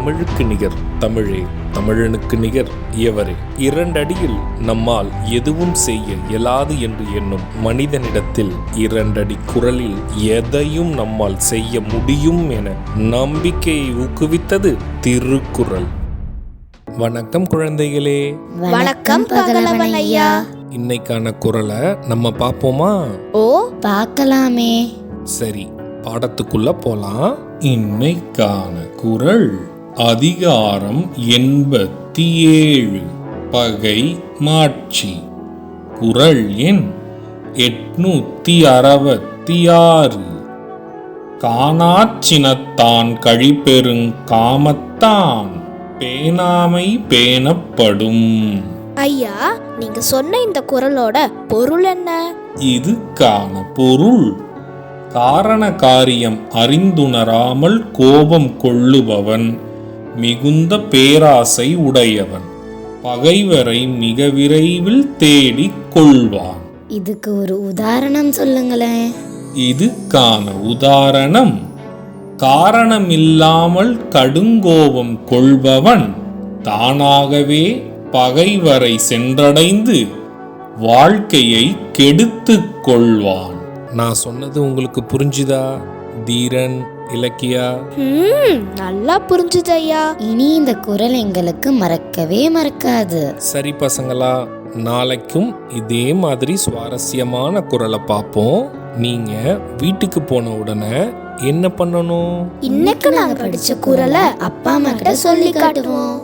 தமிழுக்கு நிகர் தமிழே, தமிழனுக்கு நிகர் எவரே. 2 அடியில் நம்மால் எதுவும் செய்ய இயலாது என்று எண்ணும் மனிதனிடத்தில் 2 அடி குரலில் எதையும் நம்மால் செய்ய முடியும் என நம்பிக்கையை ஊக்குவித்தது திருக்குறள். வணக்கம் குழந்தைகளே. வணக்கம் பகலவன் ஐயா. இன்னைக்கான குறளை நம்ம பார்ப்போமா? ஓ, பார்க்கலாமே. சரி, பாடத்துக்குள்ள போலாம். இன்னைக்கான குறள் அதிகாரம் 87 பகை மாட்சி. குறள் எண் 866. காணாச்சினத்தான் கழிப்பெருங் காமத்தான் பேணாமை பேணப்படும். ஐயா, நீங்க சொன்ன இந்த குறளோட பொருள் என்ன? இதுக்கான பொருள், காரண காரியம் அறிந்துணராமல் கோபம் கொள்ளுபவன் மிகுந்த பேராசை உடையவன், பகைவரை மிக விரைவில் தேடிக் கொள்வான். இதுக்கு ஒரு உதாரணம் சொல்லுங்களேன். இதுக்கான உதாரணம், காரணமில்லாமல் கடுங்கோபம் கொள்பவன் தானாகவே பகைவரை சென்றடைந்து வாழ்க்கையை கெடுத்துக் கொள்வான். நான் சொன்னது உங்களுக்கு புரிஞ்சுதா தீரன், இலக்கியா? நல்லா புரிஞ்சுது ஐயா. இனி இந்த குறள் எங்களுக்கு மறக்கவே மறக்காது. சரி பசங்களா, நாளைக்கும் இதே மாதிரி சுவாரஸ்யமான குறளை பார்ப்போம். நீங்க வீட்டுக்கு போன உடனே என்ன பண்ணணும்? இன்னைக்கு நாங்க படிச்ச குறளை அப்பா அம்மா கிட்ட சொல்லி காட்டுவோம்.